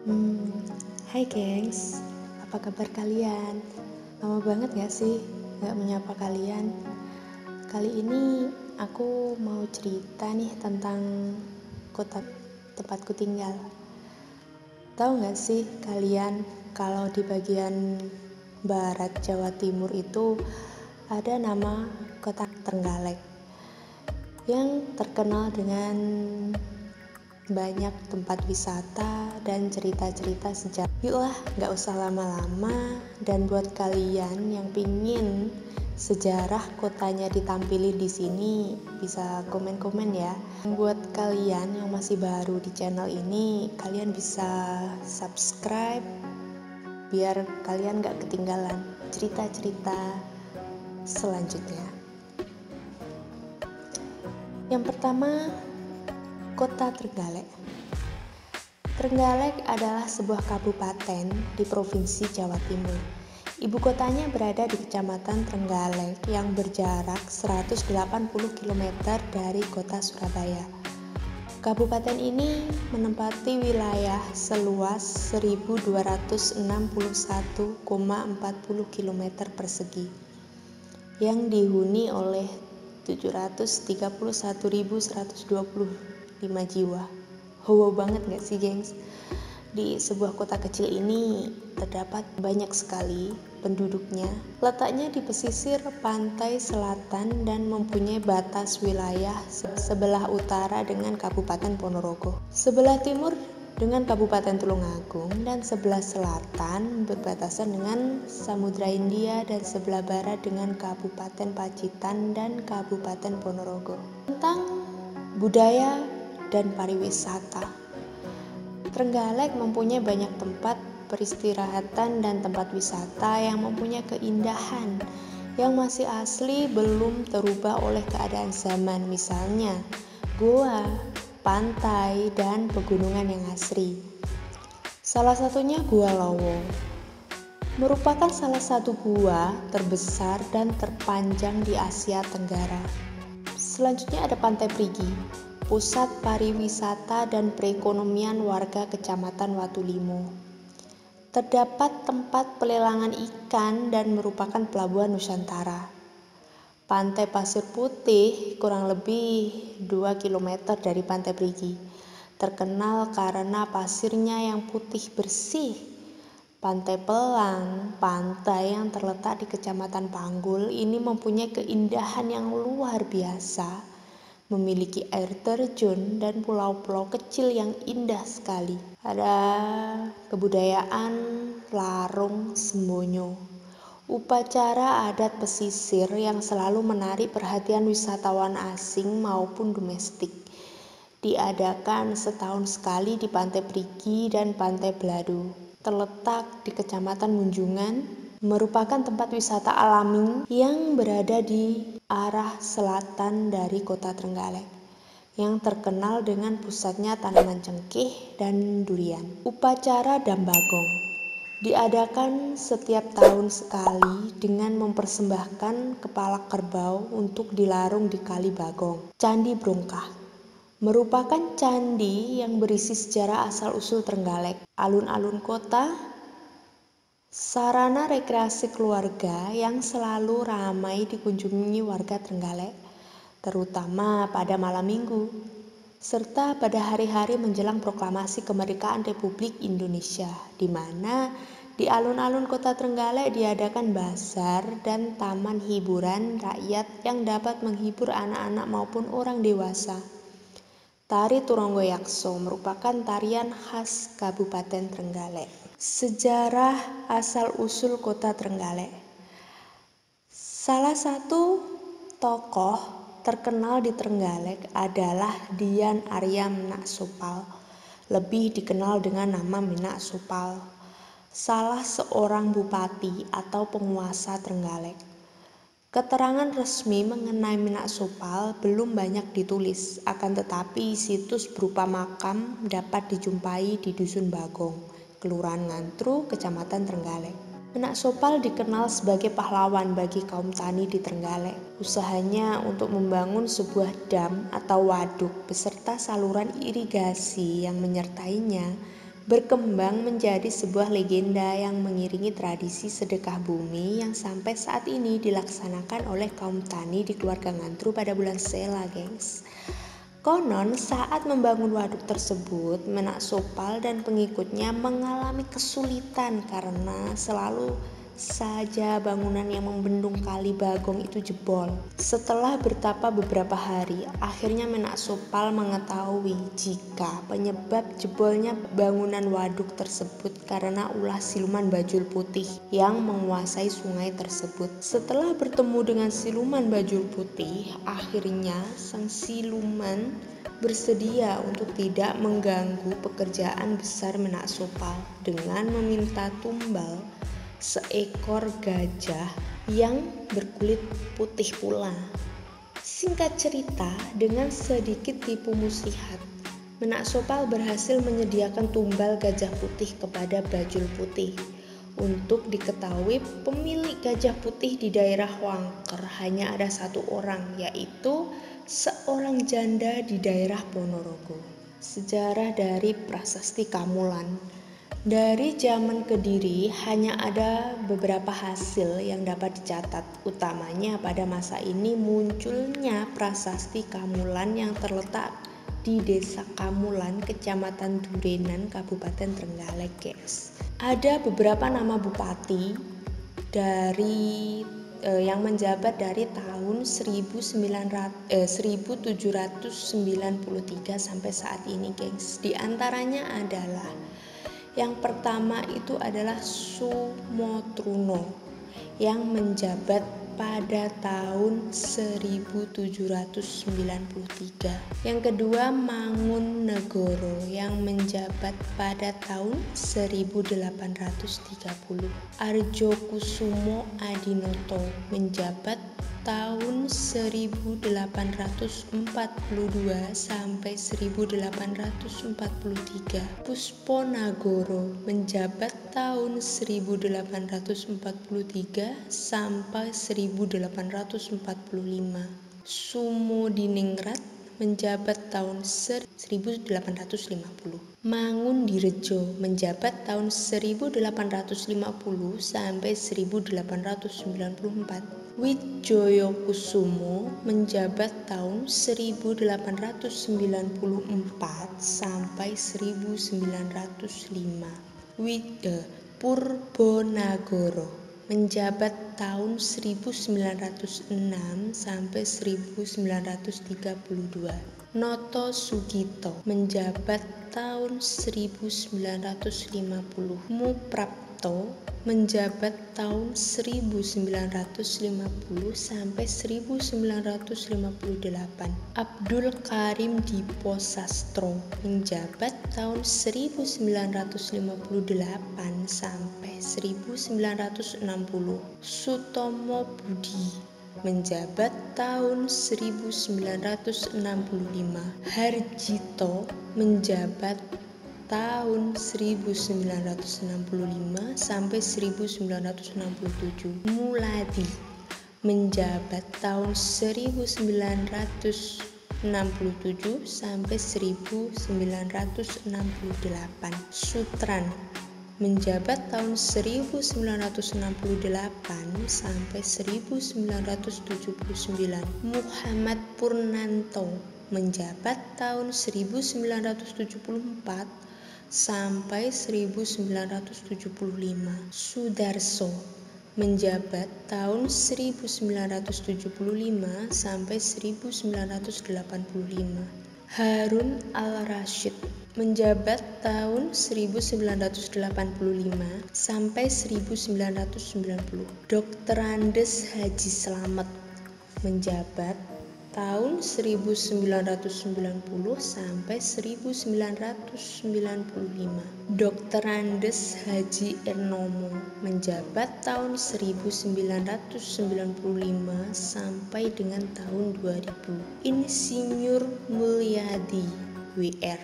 Hmm, Hai gengs, apa kabar kalian? Lama banget gak sih gak menyapa kalian? Kali ini aku mau cerita nih tentang kota tempatku tinggal. Tahu gak sih kalian kalau di bagian barat Jawa Timur itu ada nama kota Trenggalek yang terkenal dengan banyak tempat wisata dan cerita-cerita sejarah. Yuklah, gak usah lama-lama. Dan buat kalian yang pingin sejarah kotanya ditampilin di sini, bisa komen-komen ya. Buat kalian yang masih baru di channel ini, kalian bisa subscribe biar kalian gak ketinggalan cerita-cerita selanjutnya. Yang pertama, Kota Trenggalek. Trenggalek adalah sebuah kabupaten di Provinsi Jawa Timur. Ibu kotanya berada di Kecamatan Trenggalek yang berjarak 180 km dari kota Surabaya. Kabupaten ini menempati wilayah seluas 1261,40 km persegi yang dihuni oleh 731.125 jiwa. Wow banget gak sih gengs? Di sebuah kota kecil ini terdapat banyak sekali penduduknya. Letaknya di pesisir pantai selatan dan mempunyai batas wilayah sebelah utara dengan Kabupaten Ponorogo, sebelah timur dengan Kabupaten Tulungagung, dan sebelah selatan berbatasan dengan Samudra Hindia, dan sebelah barat dengan Kabupaten Pacitan dan Kabupaten Ponorogo. Tentang budaya dan pariwisata, Trenggalek mempunyai banyak tempat peristirahatan dan tempat wisata yang mempunyai keindahan yang masih asli, belum terubah oleh keadaan zaman, misalnya goa, pantai, dan pegunungan yang asri. Salah satunya Gua Lowo, merupakan salah satu gua terbesar dan terpanjang di Asia Tenggara. Selanjutnya ada Pantai Perigi, pusat pariwisata dan perekonomian warga Kecamatan Watulimo. Terdapat tempat pelelangan ikan dan merupakan pelabuhan Nusantara. Pantai Pasir Putih kurang lebih 2 km dari Pantai Perigi. Terkenal karena pasirnya yang putih bersih. Pantai Pelang, pantai yang terletak di Kecamatan Panggul, ini mempunyai keindahan yang luar biasa. Memiliki air terjun dan pulau-pulau kecil yang indah sekali. Ada kebudayaan Larung Sembonyo, upacara adat pesisir yang selalu menarik perhatian wisatawan asing maupun domestik. Diadakan setahun sekali di Pantai Perigi dan Pantai Beladu. Terletak di Kecamatan Munjungan, merupakan tempat wisata alami yang berada di arah selatan dari kota Trenggalek, yang terkenal dengan pusatnya tanaman cengkeh dan durian. Upacara Dambagong diadakan setiap tahun sekali dengan mempersembahkan kepala kerbau untuk dilarung di Kali Bagong. Candi Brongkah merupakan candi yang berisi sejarah asal-usul Trenggalek, alun-alun kota, sarana rekreasi keluarga yang selalu ramai dikunjungi warga Trenggalek, terutama pada malam minggu, serta pada hari-hari menjelang proklamasi kemerdekaan Republik Indonesia, di mana di alun-alun kota Trenggalek diadakan bazar dan taman hiburan rakyat yang dapat menghibur anak-anak maupun orang dewasa. Tari Turonggo Yakso merupakan tarian khas Kabupaten Trenggalek. Sejarah asal-usul kota Trenggalek. Salah satu tokoh terkenal di Trenggalek adalah Dian Arya Menak-Supal, lebih dikenal dengan nama Menak Supal, salah seorang bupati atau penguasa Trenggalek. Keterangan resmi mengenai Menak Supal belum banyak ditulis, akan tetapi situs berupa makam dapat dijumpai di Dusun Bagong, Kelurahan Ngantru, Kecamatan Trenggalek. Menak Supal dikenal sebagai pahlawan bagi kaum tani di Trenggalek. Usahanya untuk membangun sebuah dam atau waduk beserta saluran irigasi yang menyertainya berkembang menjadi sebuah legenda yang mengiringi tradisi sedekah bumi yang sampai saat ini dilaksanakan oleh kaum tani di keluarga Ngantru pada bulan Sela, gengs. Konon saat membangun waduk tersebut, Menak Sopal dan pengikutnya mengalami kesulitan karena selalu saja bangunan yang membendung Kali Bagong itu jebol. Setelah bertapa beberapa hari, akhirnya Menak Sopal mengetahui jika penyebab jebolnya bangunan waduk tersebut karena ulah siluman bajul putih yang menguasai sungai tersebut. Setelah bertemu dengan siluman bajul putih, akhirnya sang siluman bersedia untuk tidak mengganggu pekerjaan besar Menak Sopal dengan meminta tumbal seekor gajah yang berkulit putih pula. Singkat cerita, dengan sedikit tipu muslihat, Menak Sopal berhasil menyediakan tumbal gajah putih kepada bajul putih. Untuk diketahui, pemilik gajah putih di daerah Wangker hanya ada satu orang, yaitu seorang janda di daerah Ponorogo. Sejarah dari Prasasti Kamulan. Dari zaman Kediri hanya ada beberapa hasil yang dapat dicatat, utamanya pada masa ini munculnya Prasasti Kamulan yang terletak di Desa Kamulan, Kecamatan Durenan, Kabupaten Trenggalek, guys. Ada beberapa nama bupati dari yang menjabat dari tahun 1793 sampai saat ini, guys. Di antaranya adalah yang pertama itu adalah Sumotruno yang menjabat pada tahun 1793. Yang kedua Mangunegoro yang menjabat pada tahun 1830. Arjokusumo Adinoto menjabat tahun 1842 sampai 1843. Pusponagoro menjabat tahun 1843 sampai 1845. Sumodiningrat menjabat tahun 1850. Mangundirejo menjabat tahun 1850 sampai 1894. Wijjoyokusumo menjabat tahun 1894 sampai 1905. Purbonagoro menjabat tahun 1906 sampai 1932. Noto Sugito menjabat tahun 1950. Muprapto menjabat tahun 1950 sampai 1958. Abdul Karim Diposastro menjabat tahun 1958 sampai 1960. Sutomo Budi menjabat tahun 1965. Harjito menjabat tahun 1965 sampai 1967. Muladi menjabat tahun 1967 sampai 1968. Sutran menjabat tahun 1968 sampai 1979. Muhammad Purnanto menjabat tahun 1974 sampai 1975. Sudarso menjabat tahun 1975 sampai 1985. Harun Al-Rashid menjabat tahun 1985 sampai 1990. Dr. Andes Haji Slamet menjabat tahun 1990 sampai 1995. Dr. Andes Haji Ernomo menjabat tahun 1995 sampai dengan tahun 2000. Insinyur Mulyadi WR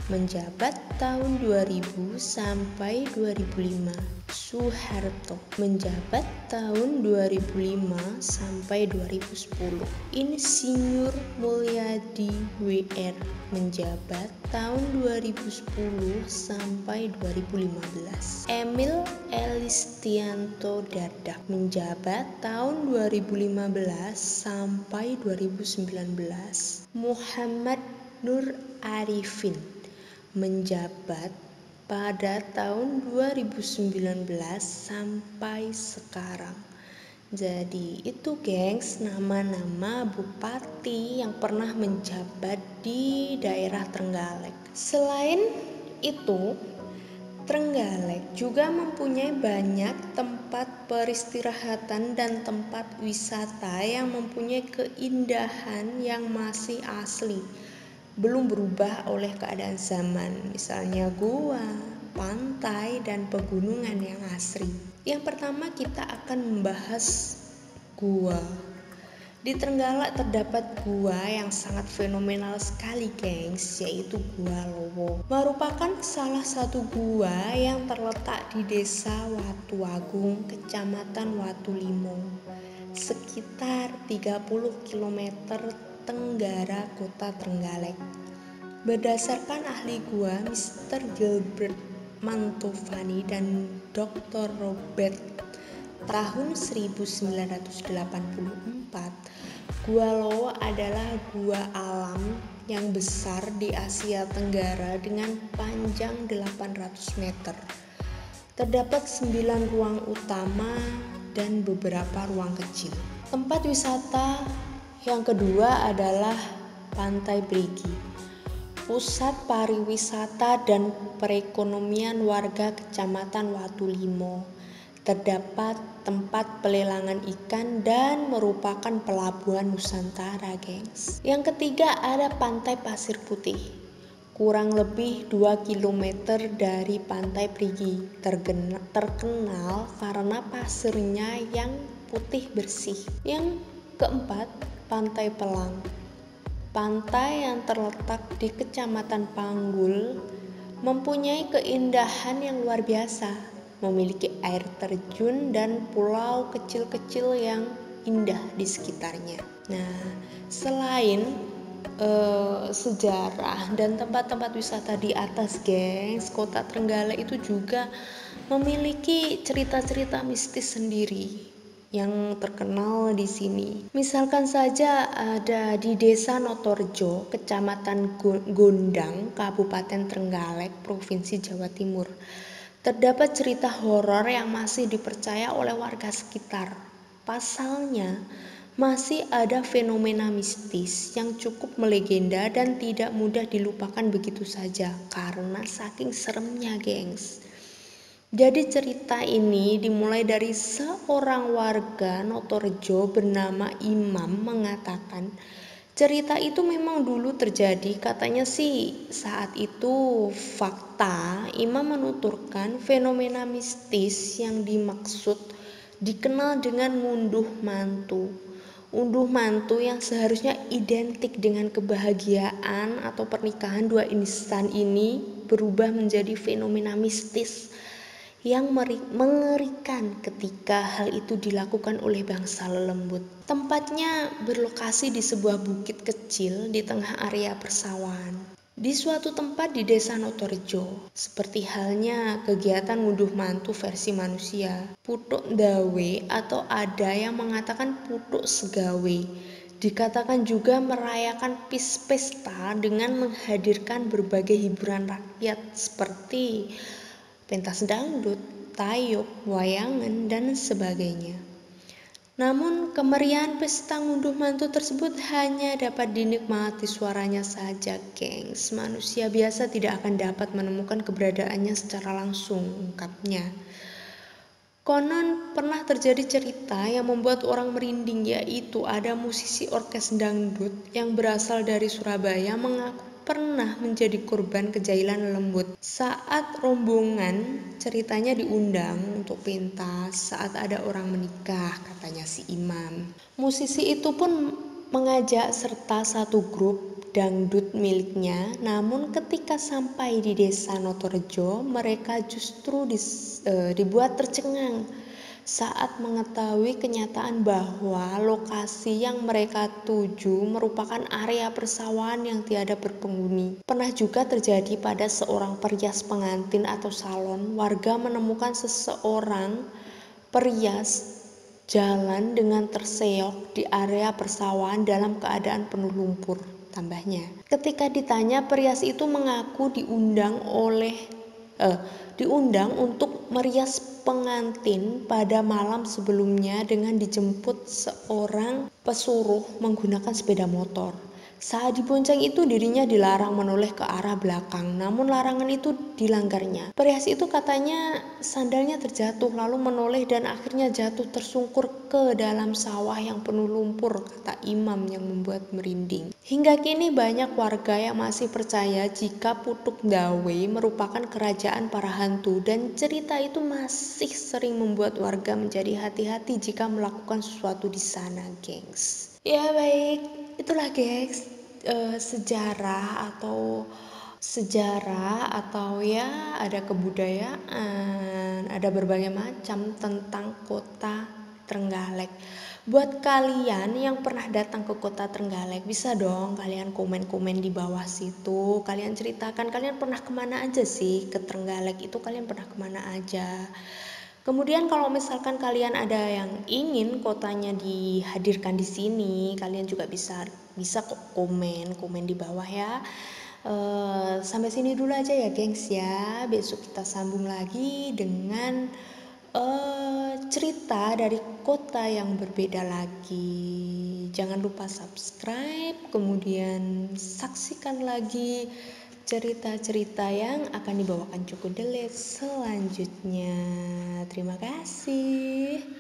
menjabat tahun 2000 sampai 2005. Soeharto menjabat tahun 2005 sampai 2010. Insinyur Mulyadi WR menjabat tahun 2010 sampai 2015. Emil Elistianto Dardak menjabat tahun 2015 sampai 2019. Muhammad Nur Arifin menjabat pada tahun 2019 sampai sekarang. Jadi itu gengs, nama-nama bupati yang pernah menjabat di daerah Trenggalek. Selain itu, Trenggalek juga mempunyai banyak tempat peristirahatan dan tempat wisata yang mempunyai keindahan yang masih asli, belum berubah oleh keadaan zaman, misalnya gua, pantai, dan pegunungan yang asri. Yang pertama kita akan membahas gua. Di Trenggalek terdapat gua yang sangat fenomenal sekali gengs, yaitu Gua Lowo. Merupakan salah satu gua yang terletak di desa Watuagung, kecamatan Watulimo, sekitar 30 km tenggara kota Trenggalek. Berdasarkan ahli gua Mr. Gilbert Mantovani dan Dr. Robert tahun 1984, Gua Lowo adalah gua alam yang besar di Asia Tenggara dengan panjang 800 meter. Terdapat 9 ruang utama dan beberapa ruang kecil. Tempat wisata yang kedua adalah Pantai Brigi, pusat pariwisata dan perekonomian warga Kecamatan Watulimo. Terdapat tempat pelelangan ikan dan merupakan pelabuhan Nusantara, gengs. Yang ketiga ada Pantai Pasir Putih, kurang lebih 2 km dari Pantai Brigi. Terkenal karena pasirnya yang putih bersih. Yang keempat, Pantai Pelang, pantai yang terletak di Kecamatan Panggul, mempunyai keindahan yang luar biasa, memiliki air terjun dan pulau kecil-kecil yang indah di sekitarnya. Nah, selain sejarah dan tempat-tempat wisata di atas, gengs, kota Trenggalek itu juga memiliki cerita-cerita mistis sendiri yang terkenal di sini. Misalkan saja ada di Desa Notorejo, Kecamatan Gondang, Kabupaten Trenggalek, Provinsi Jawa Timur. Terdapat cerita horor yang masih dipercaya oleh warga sekitar. Pasalnya, masih ada fenomena mistis yang cukup melegenda dan tidak mudah dilupakan begitu saja karena saking seremnya, gengs. Jadi cerita ini dimulai dari seorang warga Notorejo bernama Imam mengatakan cerita itu memang dulu terjadi. Katanya sih saat itu fakta. Imam menuturkan fenomena mistis yang dimaksud dikenal dengan ngunduh mantu. Unduh mantu yang seharusnya identik dengan kebahagiaan atau pernikahan dua insan ini berubah menjadi fenomena mistis yang mengerikan ketika hal itu dilakukan oleh bangsa lelembut. Tempatnya berlokasi di sebuah bukit kecil di tengah area persawahan. Di suatu tempat di Desa Notorejo, seperti halnya kegiatan ngunduh mantu versi manusia, putuk dawe atau ada yang mengatakan putuk segawe, dikatakan juga merayakan pesta dengan menghadirkan berbagai hiburan rakyat seperti pentas dangdut, tayub, wayangan, dan sebagainya. Namun kemeriahan pesta ngunduh mantu tersebut hanya dapat dinikmati suaranya saja, gengs. Manusia biasa tidak akan dapat menemukan keberadaannya secara langsung, ungkapnya. Konon pernah terjadi cerita yang membuat orang merinding, yaitu ada musisi orkes dangdut yang berasal dari Surabaya mengaku pernah menjadi korban kejailan lembut. Saat rombongan ceritanya diundang untuk pentas saat ada orang menikah, katanya si Imam. Musisi itu pun mengajak serta satu grup dangdut miliknya. Namun ketika sampai di desa Notorejo, mereka justru dibuat tercengang saat mengetahui kenyataan bahwa lokasi yang mereka tuju merupakan area persawahan yang tiada berpenghuni. Pernah juga terjadi pada seorang perias pengantin atau salon, warga menemukan seseorang perias jalan dengan terseok di area persawahan dalam keadaan penuh lumpur. Tambahnya, ketika ditanya, perias itu mengaku diundang untuk merias pengantin pada malam sebelumnya dengan dijemput seorang pesuruh menggunakan sepeda motor. Saat dibonceng itu dirinya dilarang menoleh ke arah belakang, namun larangan itu dilanggarnya. Perias itu katanya sandalnya terjatuh lalu menoleh dan akhirnya jatuh tersungkur ke dalam sawah yang penuh lumpur, kata imam yang membuat merinding. Hingga kini banyak warga yang masih percaya jika Putuk Dawe merupakan kerajaan para hantu, dan cerita itu masih sering membuat warga menjadi hati-hati jika melakukan sesuatu di sana, gengs. Ya baik, itulah gengs, sejarah atau ya ada kebudayaan, ada berbagai macam tentang kota Trenggalek. Buat kalian yang pernah datang ke kota Trenggalek, bisa dong kalian komen-komen di bawah situ. Kalian ceritakan kalian pernah kemana aja sih ke Trenggalek itu, kalian pernah kemana aja. Kemudian kalau misalkan kalian ada yang ingin kotanya dihadirkan di sini, kalian juga bisa kok komen di bawah ya. Sampai sini dulu aja ya gengs ya. Besok kita sambung lagi dengan cerita dari kota yang berbeda lagi. Jangan lupa subscribe, kemudian saksikan lagi cerita-cerita yang akan dibawakan Cukup Delet selanjutnya. Terima kasih.